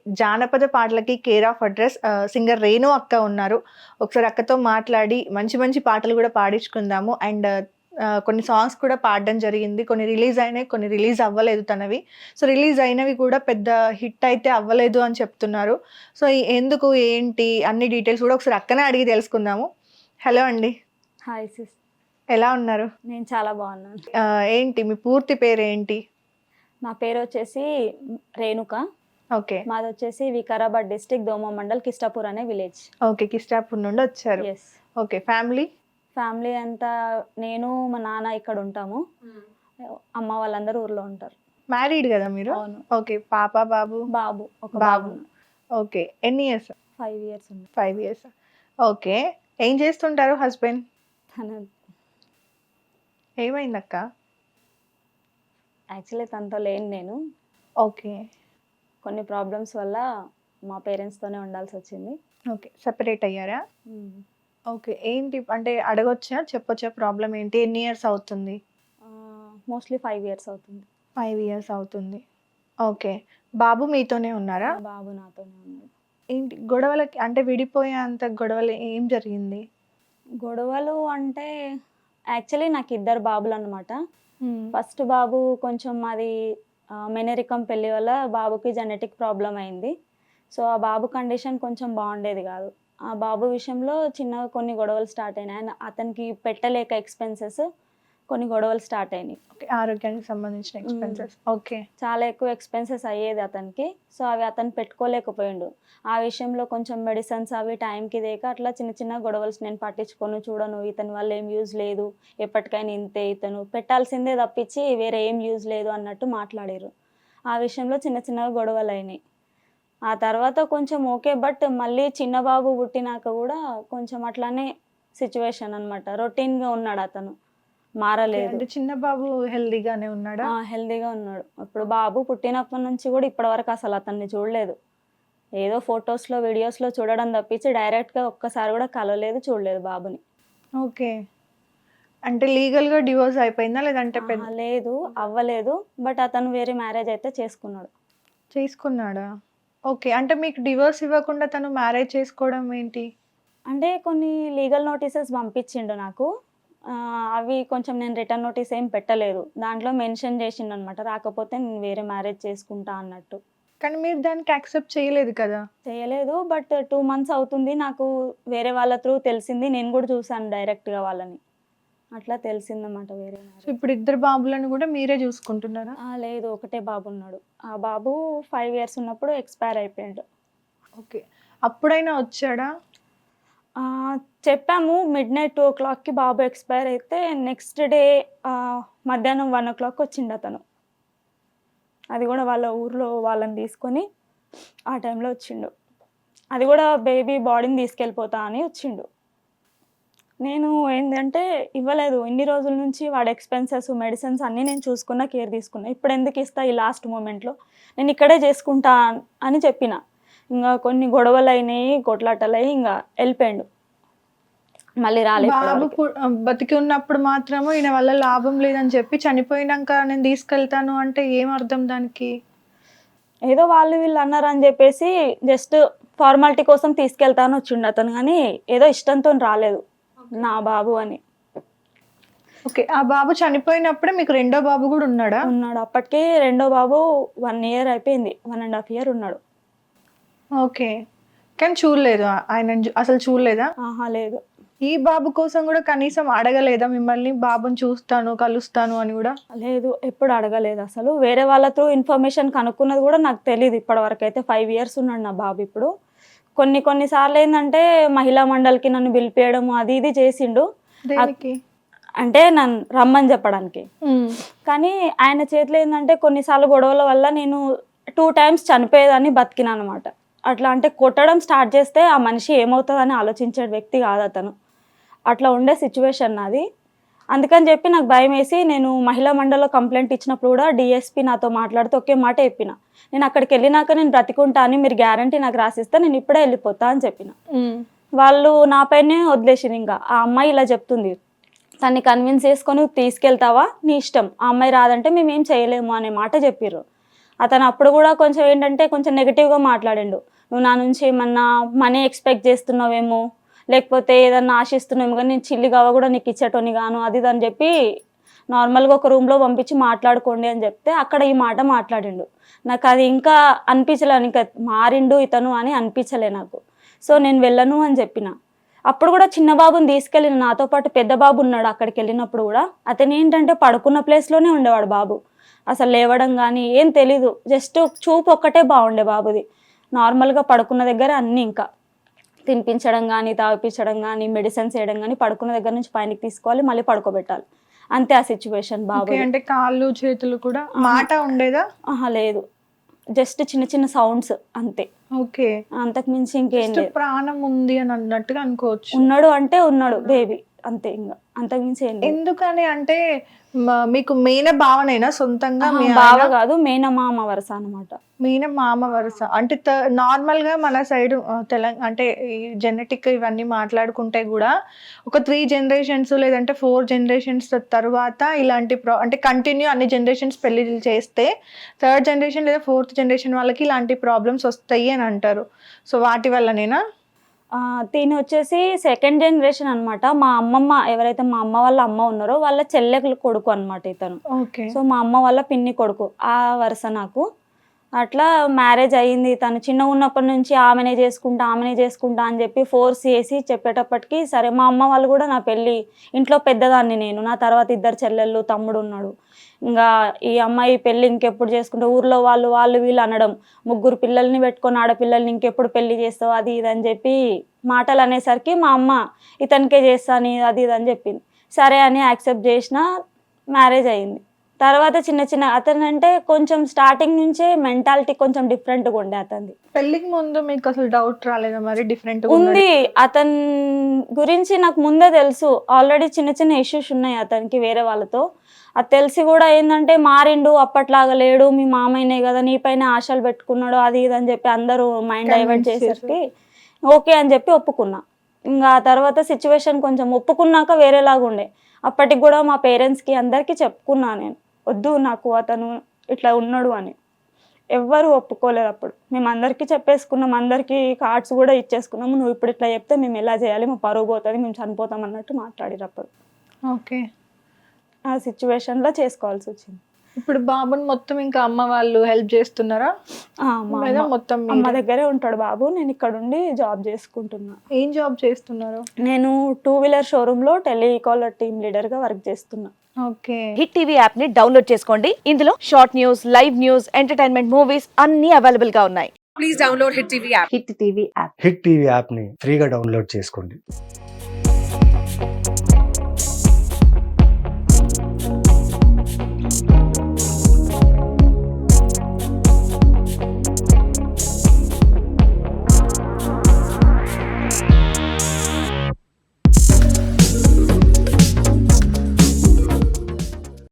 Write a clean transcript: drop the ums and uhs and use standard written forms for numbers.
జానపద పాటలకి care of address singer Renu అక్క ఉన్నారు. ఒకసారి అక్కతో మాట్లాడి మంచి మంచి పాటలు కూడా పాడించుకుందాము. అండ్ కొన్ని సాంగ్స్ కూడా పాడడం జరిగింది. కొన్ని రిలీజ్ అయినాయి, కొన్ని రిలీజ్ అవ్వలేదు తనవి. సో రిలీజ్ అయినవి కూడా పెద్ద హిట్ అయితే అవ్వలేదు అని చెప్తున్నారు. సో ఎందుకు ఏంటి అన్ని డీటెయిల్స్ కూడా ఒకసారి అక్కనే అడిగి తెలుసుకుందాము. హలో అండి. హాయ్ సిస్, ఎలా ఉన్నారు? నేను చాలా బాగున్నాను. ఏంటి మీ పూర్తి పేరు ఏంటి? నా పేరు వచ్చేసి రేణుక. ఓకే. మాది వచ్చేసి వికారాబాద్ డిస్ట్రిక్ట్ దోమ మండల్ కిష్టాపూర్ అనే విలేజ్. ఓకే, కిష్టాపూర్ నుండి వచ్చారు. ఎస్. ఓకే. ఫ్యామిలీ అంతా నేను మా నాన్న ఇక్కడ ఉంటాము. అమ్మ వాళ్ళందరూ ఊర్లో ఉంటారు. మ్యారీడ్ కదా మీరు? అవును. ఓకే. పాప బాబు? బాబు, ఒక బాబు. బాబు. ఓకే. ఎన్ని ఇయర్స్? 5 years ఉంది. 5 years. ఓకే. ఏం చేస్తుంటారు హస్బెండ్? తన ఏమైందక్క? యాక్చువల్లీ తనతో లేను నేను. ఓకే. కొన్ని ప్రాబ్లమ్స్ వల్ల మా పేరెంట్స్తోనే ఉండాల్సి వచ్చింది. ఓకే. సెపరేట్ అయ్యారా? ఓకే. ఏంటి అంటే అడగొచ్చా, చెప్పొచ్చా ప్రాబ్లం ఏంటి? ఎన్ని ఇయర్స్ అవుతుంది? మోస్ట్లీ 5 years అవుతుంది. 5 years అవుతుంది. ఓకే. బాబు మీతోనే ఉన్నారా? మా బాబు నాతోనే ఉన్నాడు. ఏంటి గొడవలకి అంటే విడిపోయేంత గొడవలు ఏం జరిగింది? గొడవలు అంటే యాక్చువల్లీ నాకు 2 బాబులు అనమాట. ఫస్ట్ బాబు కొంచెం మాది మెనరికం పెళ్ళి వల్ల బాబుకి జెనెటిక్ ప్రాబ్లం అయింది. సో ఆ బాబు కండిషన్ కొంచెం బాగుండేది కాదు. ఆ బాబు విషయంలో చిన్నగా కొన్ని గొడవలు స్టార్ట్ అయినాయి. అతనికి పెట్టలేక ఎక్స్పెన్సెస్ కొన్ని గొడవలు స్టార్ట్ అయినాయి. ఓకే. ఆరోగ్యానికి సంబంధించిన ఎక్స్పెన్సెస్. ఓకే. చాలా ఎక్కువ ఎక్స్పెన్సెస్ అయ్యేది అతనికి. సో అవి అతను పెట్టుకోలేకపోయిండు. ఆ విషయంలో కొంచెం మెడిసిన్స్ అవి టైంకి దేక అట్లా చిన్న చిన్న గొడవలు నేను పట్టించుకొని చూడను, ఇతని వల్ల ఏం యూజ్ లేదు, ఎప్పటికైనా ఇంతే, ఇతను పెట్టాల్సిందే తప్పించి వేరే ఏం యూజ్ లేదు అన్నట్టు మాట్లాడారు. ఆ విషయంలో చిన్న చిన్నగా గొడవలు అయినాయి. ఆ తర్వాత కొంచెం ఓకే, బట్ మళ్ళీ చిన్న బాబు పుట్టినాక కూడా కొంచెం అట్లానే సిచ్యువేషన్ అనమాట. రొటీన్గా ఉన్నాడు అతను, మారలేదు. అంటే చిన్న బాబు హెల్దీగానే ఉన్నాడా? హెల్దీగా ఉన్నాడు. ఇప్పుడు బాబు పుట్టినప్పటి నుంచి కూడా ఇప్పటివరకు అసలు అతన్ని చూడలేదు. ఏదో ఫొటోస్లో వీడియోస్లో చూడడం తప్పించి డైరెక్ట్గా ఒక్కసారి కూడా కలవలేదు, చూడలేదు బాబుని. ఓకే. అంటే లీగల్గా డివోర్స్ అయిపోయిందా లేదంటే లేదు, అవ్వలేదు. బట్ అతను వేరే మ్యారేజ్ అయితే చేసుకున్నాడా? ఓకే. అంటే మీకు డివోర్స్ ఇవ్వకుండా తను మ్యారేజ్ చేసుకోవడం ఏంటి? అంటే కొన్ని లీగల్ నోటీసెస్ పంపించిండు నాకు. అవి కొంచెం నేను రిటర్న్ నోటీస్ ఏం పెట్టలేదు. దాంట్లో మెన్షన్ చేసిండు అనమాట, రాకపోతే నేను వేరే మ్యారేజ్ చేసుకుంటా అన్నట్టు. కానీ మీరు దానికి యాక్సెప్ట్ చేయలేదు కదా? చేయలేదు. బట్ 2 months అవుతుంది. నాకు వేరే వాళ్ళ త్రూ తెలిసింది. నేను కూడా చూసాను డైరెక్ట్గా వాళ్ళని. అట్లా తెలిసిందన్నమాట వేరే. సో ఇప్పుడు 2 బాబులను కూడా మీరే చూసుకుంటున్నారా? లేదు, ఒకటే బాబు ఉన్నాడు. ఆ బాబు 5 years ఉన్నప్పుడు ఎక్స్పైర్ అయిపోయాడు. ఓకే. అప్పుడైనా వచ్చాడా? చెప్పాము midnight 2 o'clockకి బాబు ఎక్స్పైర్ అయితే నెక్స్ట్ డే మధ్యాహ్నం 1 o'clock వచ్చిండు అతను. అది కూడా వాళ్ళ ఊర్లో వాళ్ళని తీసుకొని ఆ టైంలో వచ్చిండు. అది కూడా బేబీ బాడీని తీసుకెళ్ళిపోతా అని వచ్చిండు. నేను ఏంటంటే ఇవ్వలేదు. ఇన్ని రోజుల నుంచి వాడి ఎక్స్పెన్సెస్, మెడిసిన్స్ అన్నీ నేను చూసుకున్నా, కేర్ తీసుకున్నా. ఇప్పుడు ఎందుకు ఇస్తా ఈ లాస్ట్ మూమెంట్లో, నేను ఇక్కడే చేసుకుంటా అని చెప్పిన. ఇంకా కొన్ని గొడవలు అయినాయి, కొట్లాటలు అయ్యి ఇంకా వెళ్ళిపోయాడు. మళ్ళీ రాలేదు. బాబు బతికి ఉన్నప్పుడు మాత్రము ఈయన వల్ల లాభం లేదని చెప్పి చనిపోయినాక నేను తీసుకెళ్తాను అంటే ఏం అర్థం దానికి? ఏదో వాళ్ళు వీళ్ళు అన్నారు అని చెప్పేసి జస్ట్ ఫార్మాలిటీ కోసం తీసుకెళ్తాను వచ్చిండు అతను, కానీ ఏదో ఇష్టంతో రాలేదు నా బాబు అని. ఓకే. ఆ బాబు చనిపోయినప్పుడే మీకు రెండో బాబు కూడా ఉన్నాడా? ఉన్నాడు. అప్పటికి రెండో బాబు 1 year అయిపోయింది, 1.5 year ఉన్నాడు. ఓకే. కానీ చూడలేదు ఆయన, అసలు చూడలేదా? లేదు. ఈ బాబు కోసం కూడా కనీసం అడగలేదా మిమ్మల్ని, బాబుని చూస్తాను కలుస్తాను అని కూడా? లేదు, ఎప్పుడు అడగలేదు అసలు. వేరే వాళ్ళ త్రూ ఇన్ఫర్మేషన్ కనుక్కున్నది కూడా నాకు తెలియదు ఇప్పటివరకు అయితే. 5 years ఉన్నాడు నా బాబు. ఇప్పుడు కొన్నిసార్లు ఏంటంటే మహిళా మండలికి నన్ను పిలిపేయడం అది ఇది చేసిండు. అంటే నన్ను రమ్మని చెప్పడానికి. కానీ ఆయన చేతిలో ఏంటంటే కొన్నిసార్లు గొడవల వల్ల నేను 2 times చనిపోయేదాన్ని బతికినా అనమాట. అట్లా అంటే కొట్టడం స్టార్ట్ చేస్తే ఆ మనిషి ఏమవుతుందని ఆలోచించే వ్యక్తి కాదు అతను. అట్లా ఉండే సిచ్యువేషన్ నాది. అందుకని చెప్పి నాకు భయం వేసి నేను మహిళా మండలిలో కంప్లైంట్ ఇచ్చినప్పుడు కూడా డిఎస్పీ నాతో మాట్లాడితే ఒకే మాట చెప్పిన, నేను అక్కడికి వెళ్ళినాక నేను బ్రతికుంటా అని మీరు గ్యారంటీ నాకు రాసిస్తే నేను ఇప్పుడే వెళ్ళిపోతా అని చెప్పిన. వాళ్ళు నాపైనే వదిలేసిరు. ఇంకా ఆ అమ్మాయి ఇలా చెప్తుంది, తన్ని కన్విన్స్ చేసుకొని తీసుకెళ్తావా నీ ఇష్టం, ఆ అమ్మాయి రాదంటే మేము ఏం చేయలేము అనే మాట చెప్పిర్రు. అతను అప్పుడు కూడా కొంచెం ఏంటంటే కొంచెం నెగిటివ్గా మాట్లాడిండు. నువ్వు నా నుంచి ఏమన్నా మనీ ఎక్స్పెక్ట్ చేస్తున్నావేమో, లేకపోతే ఏదన్నా ఆశిస్తున్నావేమో, కానీ నేను చిల్లి గవ్వ కూడా నీకు ఇచ్చేటోని గాను అది ఇది అని చెప్పి నార్మల్గా ఒక రూమ్లో పంపించి మాట్లాడుకోండి అని చెప్తే అక్కడ ఈ మాట మాట్లాడిండు. నాకు అది ఇంకా అనిపించలే, ఇంకా మారిండు ఇతను అని అనిపించలే నాకు. సో నేను వెళ్ళను అని చెప్పిన. అప్పుడు కూడా చిన్న బాబుని తీసుకెళ్ళిన, నాతో పాటు పెద్ద బాబు ఉన్నాడు. అక్కడికి వెళ్ళినప్పుడు కూడా అతను ఏంటంటే పడుకున్న ప్లేస్లోనే ఉండేవాడు బాబు. అసలు లేవడం కానీ ఏం తెలీదు, జస్ట్ చూపు ఒక్కటే బాగుండే బాబుది. నార్మల్గా పడుకున్న దగ్గర అన్నీ ఇంకా తినిపించడం కానీ, తాగిపించడం కానీ, మెడిసిన్స్ వేయడం కానీ, పడుకున్న దగ్గర నుంచి పైనకి తీసుకోవాలి, మళ్ళీ పడుకోబెట్టాలి, అంతే ఆ సిచ్యువేషన్ బాబు. అంటే కాళ్ళు చేతులు కూడా మాట ఉండేదా? లేదు, జస్ట్ చిన్న చిన్న సౌండ్స్ అంతే. ఓకే, అంతకు మించి ఇంకేం లేదు. ప్రాణం ఉంది అని అన్నట్టుగా అనుకోవచ్చు. ఉన్నాడు అంటే ఉన్నాడు బేబీ అంతే, ఇంకా అంతకు మించి ఏం లేదు. ఎందుకని అంటే మీకు మేన భావనైనా సొంతంగా? బావ కాదు, మేనమామ వరుస అనమాట. మేనమామ వరుస అంటే నార్మల్ గా మన సైడ్ తెలంగాణ అంటే ఈ జెనెటిక్ ఇవన్నీ మాట్లాడుకుంటే కూడా ఒక 3 generations లేదంటే 4 generations తర్వాత ఇలాంటి అంటే కంటిన్యూ అన్ని జనరేషన్స్ పెళ్లి చేస్తే 3rd generation లేదా 4th generation వాళ్ళకి ఇలాంటి ప్రాబ్లమ్స్ వస్తాయి అని అంటారు. సో వాటి వల్లనేనా? దీని వచ్చేసి 2nd generation అనమాట. మా అమ్మమ్మ, ఎవరైతే మా అమ్మ వాళ్ళ అమ్మ ఉన్నారో వాళ్ళ చెల్లెలు కొడుకు అనమాట ఇతను. సో మా అమ్మ వాళ్ళ పిన్ని కొడుకు ఆ వరుస నాకు. అట్లా మ్యారేజ్ అయ్యింది. తను చిన్న ఉన్నప్పటి నుంచి ఆమెనే చేసుకుంటా అని చెప్పి ఫోర్స్ చేసి చెప్పేటప్పటికి సరే. మా అమ్మ వాళ్ళు కూడా నా పెళ్ళి, ఇంట్లో పెద్దదాన్ని నేను, నా తర్వాత 2 చెల్లెళ్ళు, తమ్ముడు ఉన్నాడు. ఇంకా ఈ అమ్మాయి పెళ్ళి ఇంకెప్పుడు చేసుకుంటే, ఊర్లో వాళ్ళు వీళ్ళు అనడం, 3 పిల్లల్ని పెట్టుకొని ఆడపిల్లల్ని ఇంకెప్పుడు పెళ్లి చేస్తావు అది ఇది అని చెప్పి మాటలు అనేసరికి మా అమ్మ ఇతనికే చేస్తాను అది ఇది అని చెప్పింది. సరే అని యాక్సెప్ట్ చేసిన, మ్యారేజ్ అయింది. తర్వాత చిన్న అతను అంటే కొంచెం స్టార్టింగ్ నుంచే మెంటాలిటీ కొంచెం డిఫరెంట్గా ఉండే అతనిది. పెళ్ళికి ముందు మీకు అసలు డౌట్ రాలేదా మరి డిఫరెంట్ ఉంది? అతని గురించి నాకు ముందే తెలుసు. ఆల్రెడీ చిన్న ఇష్యూస్ ఉన్నాయి అతనికి వేరే వాళ్ళతో. అది తెలిసి కూడా ఏంటంటే మారిండు, అప్పట్లాగా లేడు, మీ మామయ్యనే కదా, నీపైన ఆశలు పెట్టుకున్నాడు అది ఇది అని చెప్పి అందరూ మైండ్ డైవర్ట్ చేసేసరికి ఓకే అని చెప్పి ఒప్పుకున్నా. ఇంకా ఆ తర్వాత సిచ్యువేషన్ కొంచెం ఒప్పుకున్నాక వేరేలాగా ఉండే. అప్పటికి కూడా మా పేరెంట్స్కి అందరికీ చెప్పుకున్నా నేను, వద్దు నాకు అతను ఇట్లా ఉన్నాడు అని. ఎవ్వరు ఒప్పుకోలేదు అప్పుడు. మేము అందరికీ చెప్పేసుకున్నాం, అందరికీ కార్డ్స్ కూడా ఇచ్చేసుకున్నాము. నువ్వు ఇప్పుడు ఇట్లా చెప్తే మేము ఎలా చేయాలి, మా పరువు పోతుంది, మేము చనిపోతాం అన్నట్టు మాట్లాడారు అప్పుడు. ఓకే, ఆ సిచ్యువేషన్లో చేసుకోవాల్సి వచ్చింది. ఇప్పుడు బాబుని మొత్తం ఇంకా అమ్మ వాళ్ళు హెల్ప్ చేస్తున్నారా? మొత్తం అమ్మ దగ్గరే ఉంటాడు బాబు. నేను ఇక్కడ ఉండి జాబ్ చేసుకుంటున్నా. ఏం జాబ్ చేస్తున్నారు? నేను 2-wheeler షోరూమ్ లో టెలికాలర్ టీమ్ లీడర్ గా వర్క్ చేస్తున్నా. ఓకే. హిట్ టీవీ యాప్ ని డౌన్లోడ్ చేసుకోండి. ఇందులో short news, live news, entertainment movies అన్ని అవైలబుల్ గా ఉన్నాయి. Please download hit TV app. Hit TV app ని ఫ్రీగా డౌన్లోడ్ చేసుకోండి.